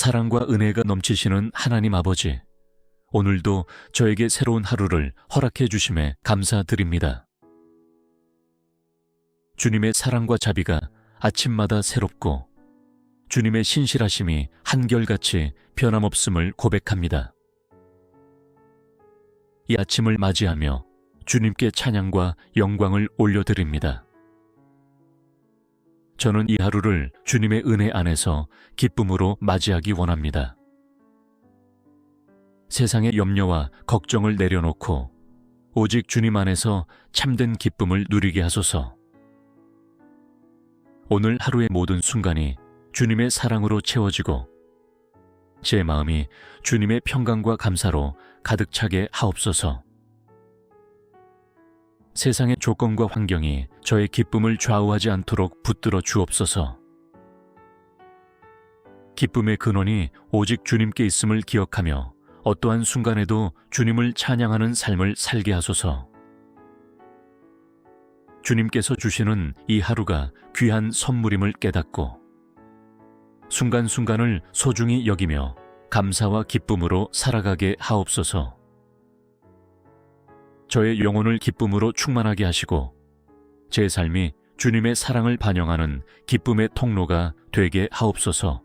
사랑과 은혜가 넘치시는 하나님 아버지, 오늘도 저에게 새로운 하루를 허락해 주심에 감사드립니다. 주님의 사랑과 자비가 아침마다 새롭고 주님의 신실하심이 한결같이 변함없음을 고백합니다. 이 아침을 맞이하며 주님께 찬양과 영광을 올려드립니다. 저는 이 하루를 주님의 은혜 안에서 기쁨으로 맞이하기 원합니다. 세상의 염려와 걱정을 내려놓고 오직 주님 안에서 참된 기쁨을 누리게 하소서. 오늘 하루의 모든 순간이 주님의 사랑으로 채워지고 제 마음이 주님의 평강과 감사로 가득 차게 하옵소서. 세상의 조건과 환경이 저의 기쁨을 좌우하지 않도록 붙들어 주옵소서. 기쁨의 근원이 오직 주님께 있음을 기억하며 어떠한 순간에도 주님을 찬양하는 삶을 살게 하소서. 주님께서 주시는 이 하루가 귀한 선물임을 깨닫고 순간순간을 소중히 여기며 감사와 기쁨으로 살아가게 하옵소서. 저의 영혼을 기쁨으로 충만하게 하시고 제 삶이 주님의 사랑을 반영하는 기쁨의 통로가 되게 하옵소서.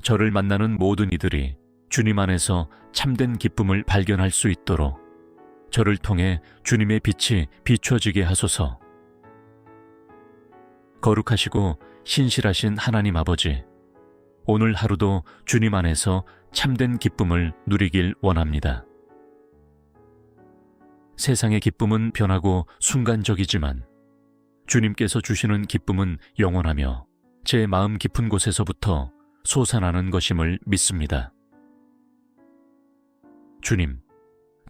저를 만나는 모든 이들이 주님 안에서 참된 기쁨을 발견할 수 있도록 저를 통해 주님의 빛이 비춰지게 하소서. 거룩하시고 신실하신 하나님 아버지, 오늘 하루도 주님 안에서 참된 기쁨을 누리길 원합니다. 세상의 기쁨은 변하고 순간적이지만 주님께서 주시는 기쁨은 영원하며 제 마음 깊은 곳에서부터 솟아나는 것임을 믿습니다. 주님,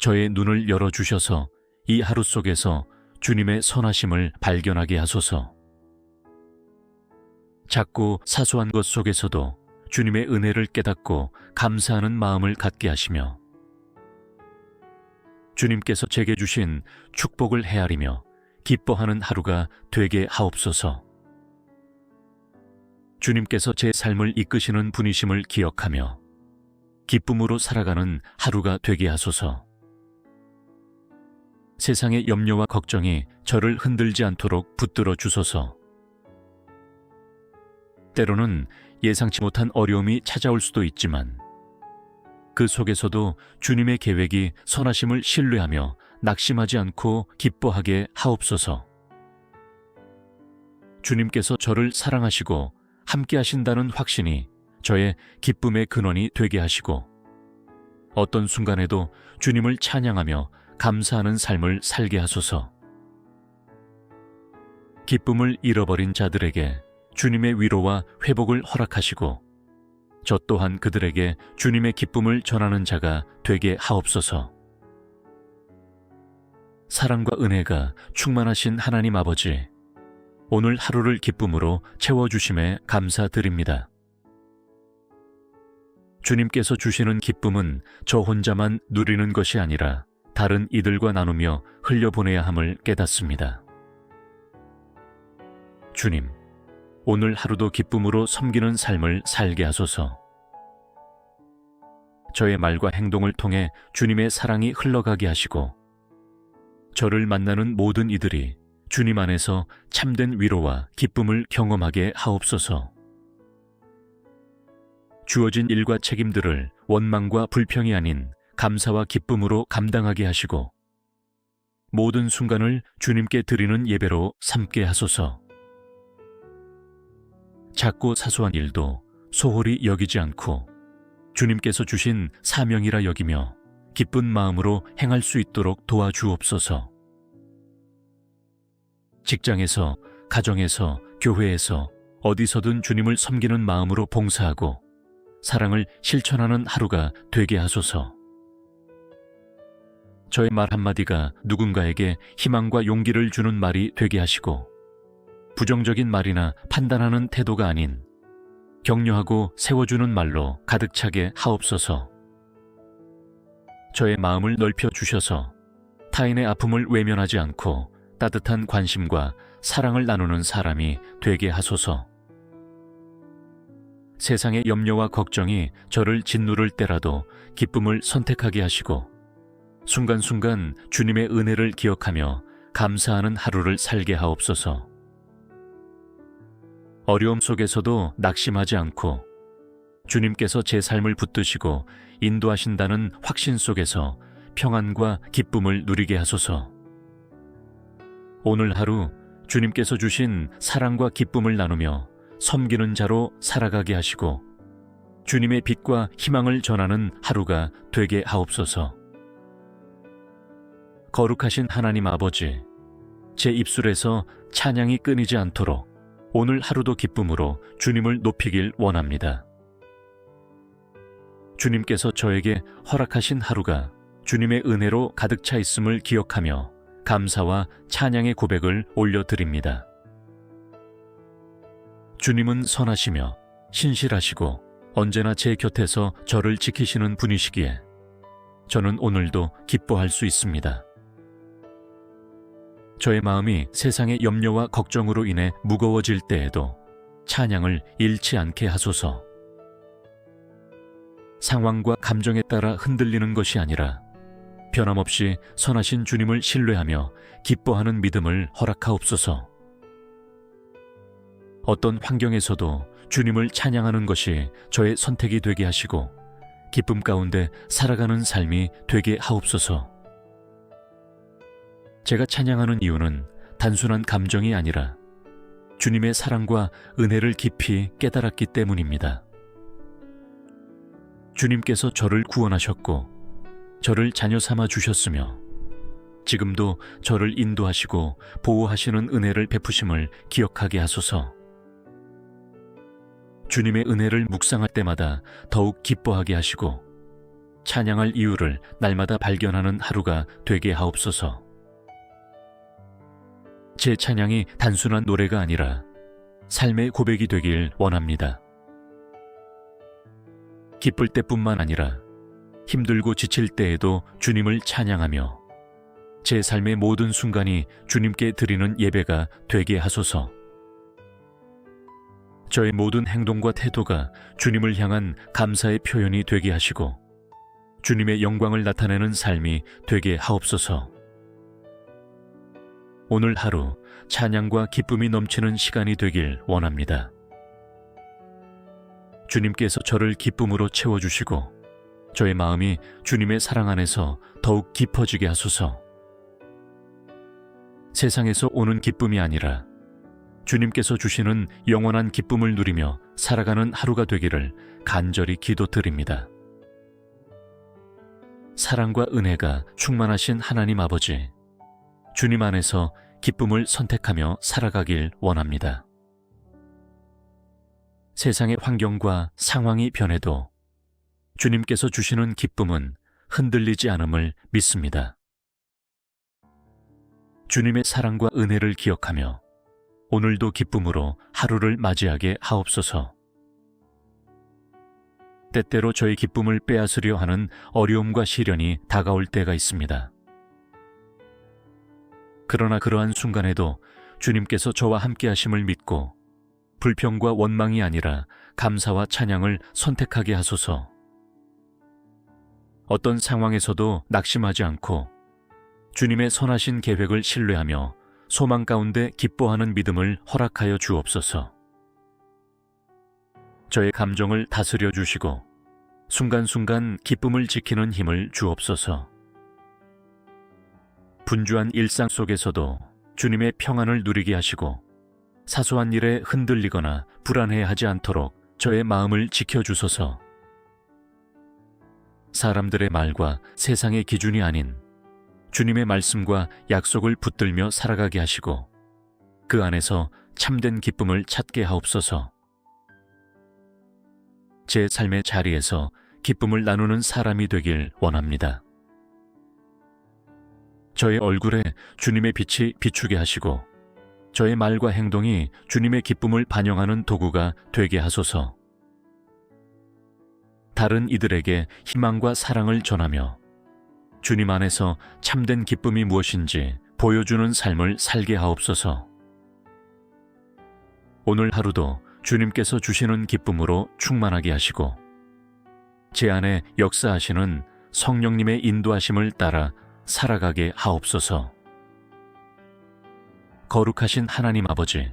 저의 눈을 열어주셔서 이 하루 속에서 주님의 선하심을 발견하게 하소서. 작고 사소한 것 속에서도 주님의 은혜를 깨닫고 감사하는 마음을 갖게 하시며 주님께서 제게 주신 축복을 헤아리며 기뻐하는 하루가 되게 하옵소서. 주님께서 제 삶을 이끄시는 분이심을 기억하며 기쁨으로 살아가는 하루가 되게 하소서. 세상의 염려와 걱정이 저를 흔들지 않도록 붙들어 주소서. 때로는 예상치 못한 어려움이 찾아올 수도 있지만 그 속에서도 주님의 계획이 선하심을 신뢰하며 낙심하지 않고 기뻐하게 하옵소서. 주님께서 저를 사랑하시고 함께 하신다는 확신이 저의 기쁨의 근원이 되게 하시고 어떤 순간에도 주님을 찬양하며 감사하는 삶을 살게 하소서. 기쁨을 잃어버린 자들에게 주님의 위로와 회복을 허락하시고 저 또한 그들에게 주님의 기쁨을 전하는 자가 되게 하옵소서. 사랑과 은혜가 충만하신 하나님 아버지, 오늘 하루를 기쁨으로 채워주심에 감사드립니다. 주님께서 주시는 기쁨은 저 혼자만 누리는 것이 아니라 다른 이들과 나누며 흘려보내야 함을 깨닫습니다. 주님, 오늘 하루도 기쁨으로 섬기는 삶을 살게 하소서. 저의 말과 행동을 통해 주님의 사랑이 흘러가게 하시고 저를 만나는 모든 이들이 주님 안에서 참된 위로와 기쁨을 경험하게 하옵소서. 주어진 일과 책임들을 원망과 불평이 아닌 감사와 기쁨으로 감당하게 하시고 모든 순간을 주님께 드리는 예배로 삼게 하소서. 작고 사소한 일도 소홀히 여기지 않고 주님께서 주신 사명이라 여기며 기쁜 마음으로 행할 수 있도록 도와주옵소서. 직장에서, 가정에서, 교회에서 어디서든 주님을 섬기는 마음으로 봉사하고 사랑을 실천하는 하루가 되게 하소서. 저의 말 한마디가 누군가에게 희망과 용기를 주는 말이 되게 하시고 부정적인 말이나 판단하는 태도가 아닌 격려하고 세워주는 말로 가득 차게 하옵소서. 저의 마음을 넓혀 주셔서 타인의 아픔을 외면하지 않고 따뜻한 관심과 사랑을 나누는 사람이 되게 하소서. 세상의 염려와 걱정이 저를 짓누를 때라도 기쁨을 선택하게 하시고 순간순간 주님의 은혜를 기억하며 감사하는 하루를 살게 하옵소서. 어려움 속에서도 낙심하지 않고 주님께서 제 삶을 붙드시고 인도하신다는 확신 속에서 평안과 기쁨을 누리게 하소서. 오늘 하루 주님께서 주신 사랑과 기쁨을 나누며 섬기는 자로 살아가게 하시고 주님의 빛과 희망을 전하는 하루가 되게 하옵소서. 거룩하신 하나님 아버지, 제 입술에서 찬양이 끊이지 않도록 오늘 하루도 기쁨으로 주님을 높이길 원합니다. 주님께서 저에게 허락하신 하루가 주님의 은혜로 가득 차 있음을 기억하며 감사와 찬양의 고백을 올려드립니다. 주님은 선하시며 신실하시고 언제나 제 곁에서 저를 지키시는 분이시기에 저는 오늘도 기뻐할 수 있습니다. 저의 마음이 세상의 염려와 걱정으로 인해 무거워질 때에도 찬양을 잃지 않게 하소서. 상황과 감정에 따라 흔들리는 것이 아니라 변함없이 선하신 주님을 신뢰하며 기뻐하는 믿음을 허락하옵소서. 어떤 환경에서도 주님을 찬양하는 것이 저의 선택이 되게 하시고 기쁨 가운데 살아가는 삶이 되게 하옵소서. 제가 찬양하는 이유는 단순한 감정이 아니라 주님의 사랑과 은혜를 깊이 깨달았기 때문입니다. 주님께서 저를 구원하셨고 저를 자녀 삼아 주셨으며 지금도 저를 인도하시고 보호하시는 은혜를 베푸심을 기억하게 하소서. 주님의 은혜를 묵상할 때마다 더욱 기뻐하게 하시고 찬양할 이유를 날마다 발견하는 하루가 되게 하옵소서. 제 찬양이 단순한 노래가 아니라 삶의 고백이 되길 원합니다. 기쁠 때뿐만 아니라 힘들고 지칠 때에도 주님을 찬양하며 제 삶의 모든 순간이 주님께 드리는 예배가 되게 하소서. 저의 모든 행동과 태도가 주님을 향한 감사의 표현이 되게 하시고 주님의 영광을 나타내는 삶이 되게 하옵소서. 오늘 하루 찬양과 기쁨이 넘치는 시간이 되길 원합니다. 주님께서 저를 기쁨으로 채워주시고 저의 마음이 주님의 사랑 안에서 더욱 깊어지게 하소서. 세상에서 오는 기쁨이 아니라 주님께서 주시는 영원한 기쁨을 누리며 살아가는 하루가 되기를 간절히 기도드립니다. 사랑과 은혜가 충만하신 하나님 아버지, 주님 안에서 기쁨을 선택하며 살아가길 원합니다. 세상의 환경과 상황이 변해도 주님께서 주시는 기쁨은 흔들리지 않음을 믿습니다. 주님의 사랑과 은혜를 기억하며 오늘도 기쁨으로 하루를 맞이하게 하옵소서. 때때로 저의 기쁨을 빼앗으려 하는 어려움과 시련이 다가올 때가 있습니다. 그러나 그러한 순간에도 주님께서 저와 함께 하심을 믿고 불평과 원망이 아니라 감사와 찬양을 선택하게 하소서. 어떤 상황에서도 낙심하지 않고 주님의 선하신 계획을 신뢰하며 소망 가운데 기뻐하는 믿음을 허락하여 주옵소서. 저의 감정을 다스려 주시고 순간순간 기쁨을 지키는 힘을 주옵소서. 분주한 일상 속에서도 주님의 평안을 누리게 하시고 사소한 일에 흔들리거나 불안해하지 않도록 저의 마음을 지켜주소서. 사람들의 말과 세상의 기준이 아닌 주님의 말씀과 약속을 붙들며 살아가게 하시고 그 안에서 참된 기쁨을 찾게 하옵소서. 제 삶의 자리에서 기쁨을 나누는 사람이 되길 원합니다. 저의 얼굴에 주님의 빛이 비추게 하시고 저의 말과 행동이 주님의 기쁨을 반영하는 도구가 되게 하소서. 다른 이들에게 희망과 사랑을 전하며 주님 안에서 참된 기쁨이 무엇인지 보여주는 삶을 살게 하옵소서. 오늘 하루도 주님께서 주시는 기쁨으로 충만하게 하시고 제 안에 역사하시는 성령님의 인도하심을 따라 살아가게 하옵소서. 거룩하신 하나님 아버지,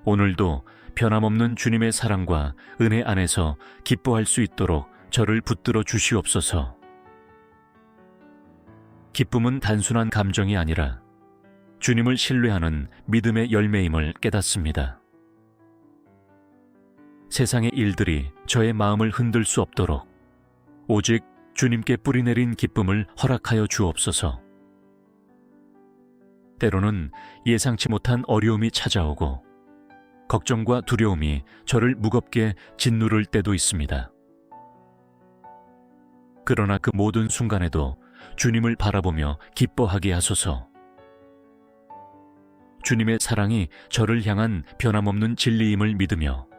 오늘도 변함없는 주님의 사랑과 은혜 안에서 기뻐할 수 있도록 저를 붙들어 주시옵소서. 기쁨은 단순한 감정이 아니라 주님을 신뢰하는 믿음의 열매임을 깨닫습니다. 세상의 일들이 저의 마음을 흔들 수 없도록 오직 주님께 뿌리내린 기쁨을 허락하여 주옵소서. 때로는 예상치 못한 어려움이 찾아오고 걱정과 두려움이 저를 무겁게 짓누를 때도 있습니다. 그러나 그 모든 순간에도 주님을 바라보며 기뻐하게 하소서. 주님의 사랑이 저를 향한 변함없는 진리임을 믿으며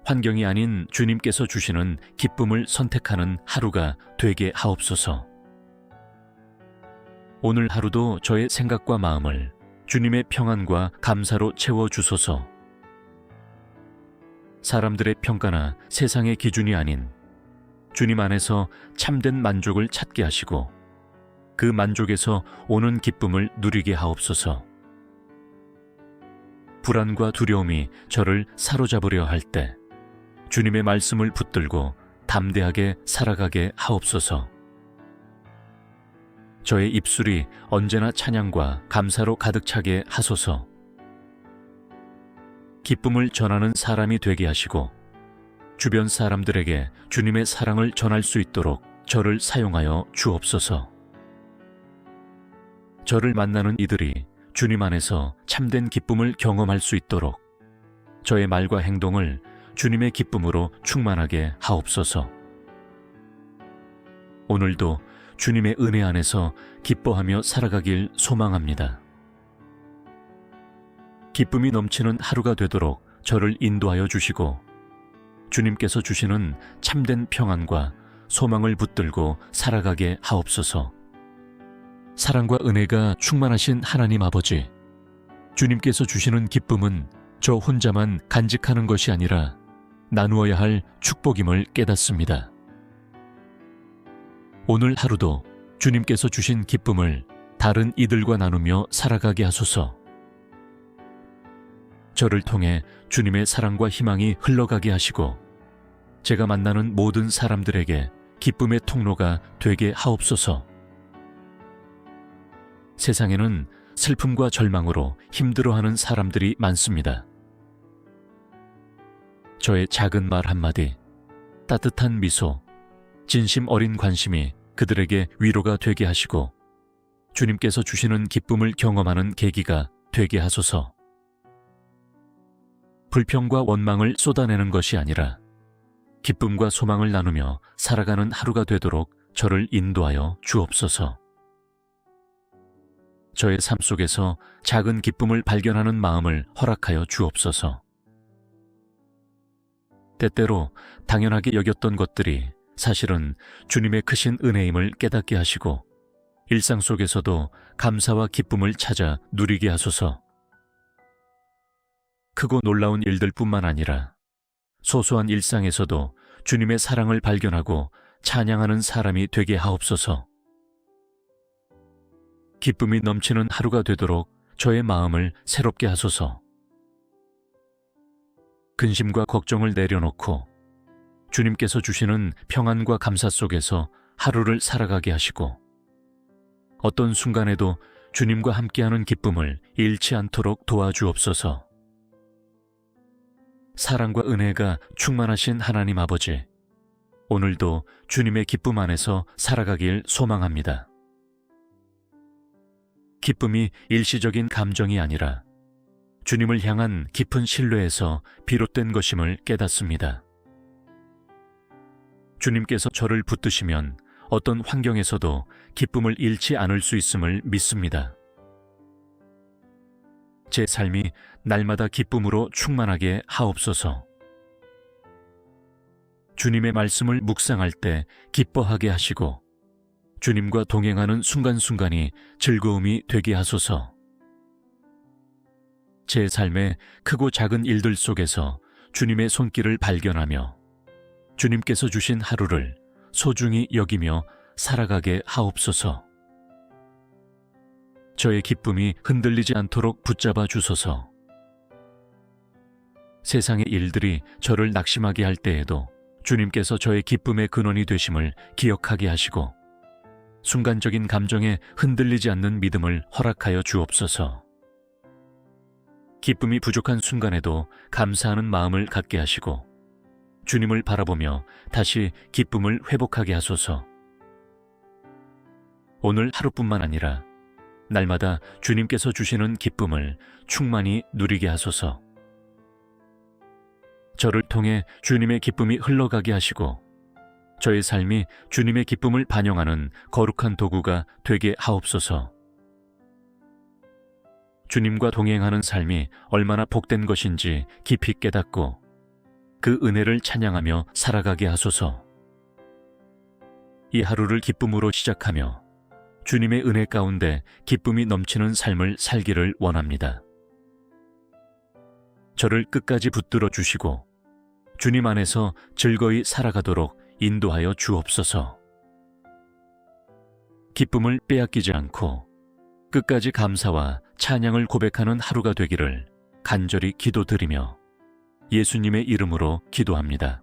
환경이 아닌 주님께서 주시는 기쁨을 선택하는 하루가 되게 하옵소서. 오늘 하루도 저의 생각과 마음을 주님의 평안과 감사로 채워주소서. 사람들의 평가나 세상의 기준이 아닌 주님 안에서 참된 만족을 찾게 하시고 그 만족에서 오는 기쁨을 누리게 하옵소서. 불안과 두려움이 저를 사로잡으려 할 때 주님의 말씀을 붙들고 담대하게 살아가게 하옵소서. 저의 입술이 언제나 찬양과 감사로 가득 차게 하소서. 기쁨을 전하는 사람이 되게 하시고 주변 사람들에게 주님의 사랑을 전할 수 있도록 저를 사용하여 주옵소서. 저를 만나는 이들이 주님 안에서 참된 기쁨을 경험할 수 있도록 저의 말과 행동을 주님의 기쁨으로 충만하게 하옵소서. 오늘도 주님의 은혜 안에서 기뻐하며 살아가길 소망합니다. 기쁨이 넘치는 하루가 되도록 저를 인도하여 주시고 주님께서 주시는 참된 평안과 소망을 붙들고 살아가게 하옵소서. 사랑과 은혜가 충만하신 하나님 아버지, 주님께서 주시는 기쁨은 저 혼자만 간직하는 것이 아니라 나누어야 할 축복임을 깨닫습니다. 오늘 하루도 주님께서 주신 기쁨을 다른 이들과 나누며 살아가게 하소서. 저를 통해 주님의 사랑과 희망이 흘러가게 하시고 제가 만나는 모든 사람들에게 기쁨의 통로가 되게 하옵소서. 세상에는 슬픔과 절망으로 힘들어하는 사람들이 많습니다. 저의 작은 말 한마디, 따뜻한 미소, 진심 어린 관심이 그들에게 위로가 되게 하시고 주님께서 주시는 기쁨을 경험하는 계기가 되게 하소서. 불평과 원망을 쏟아내는 것이 아니라 기쁨과 소망을 나누며 살아가는 하루가 되도록 저를 인도하여 주옵소서. 저의 삶 속에서 작은 기쁨을 발견하는 마음을 허락하여 주옵소서. 때때로 당연하게 여겼던 것들이 사실은 주님의 크신 은혜임을 깨닫게 하시고 일상 속에서도 감사와 기쁨을 찾아 누리게 하소서. 크고 놀라운 일들뿐만 아니라 소소한 일상에서도 주님의 사랑을 발견하고 찬양하는 사람이 되게 하옵소서. 기쁨이 넘치는 하루가 되도록 저의 마음을 새롭게 하소서. 근심과 걱정을 내려놓고 주님께서 주시는 평안과 감사 속에서 하루를 살아가게 하시고 어떤 순간에도 주님과 함께하는 기쁨을 잃지 않도록 도와주옵소서. 사랑과 은혜가 충만하신 하나님 아버지, 오늘도 주님의 기쁨 안에서 살아가길 소망합니다. 기쁨이 일시적인 감정이 아니라 주님을 향한 깊은 신뢰에서 비롯된 것임을 깨닫습니다. 주님께서 저를 붙드시면 어떤 환경에서도 기쁨을 잃지 않을 수 있음을 믿습니다. 제 삶이 날마다 기쁨으로 충만하게 하옵소서. 주님의 말씀을 묵상할 때 기뻐하게 하시고 주님과 동행하는 순간순간이 즐거움이 되게 하소서. 제 삶의 크고 작은 일들 속에서 주님의 손길을 발견하며 주님께서 주신 하루를 소중히 여기며 살아가게 하옵소서. 저의 기쁨이 흔들리지 않도록 붙잡아 주소서. 세상의 일들이 저를 낙심하게 할 때에도 주님께서 저의 기쁨의 근원이 되심을 기억하게 하시고 순간적인 감정에 흔들리지 않는 믿음을 허락하여 주옵소서. 기쁨이 부족한 순간에도 감사하는 마음을 갖게 하시고 주님을 바라보며 다시 기쁨을 회복하게 하소서. 오늘 하루뿐만 아니라 날마다 주님께서 주시는 기쁨을 충만히 누리게 하소서. 저를 통해 주님의 기쁨이 흘러가게 하시고 저의 삶이 주님의 기쁨을 반영하는 거룩한 도구가 되게 하옵소서. 주님과 동행하는 삶이 얼마나 복된 것인지 깊이 깨닫고 그 은혜를 찬양하며 살아가게 하소서. 이 하루를 기쁨으로 시작하며 주님의 은혜 가운데 기쁨이 넘치는 삶을 살기를 원합니다. 저를 끝까지 붙들어 주시고 주님 안에서 즐거이 살아가도록 인도하여 주옵소서. 기쁨을 빼앗기지 않고 끝까지 감사와 찬양을 고백하는 하루가 되기를 간절히 기도드리며 예수님의 이름으로 기도합니다.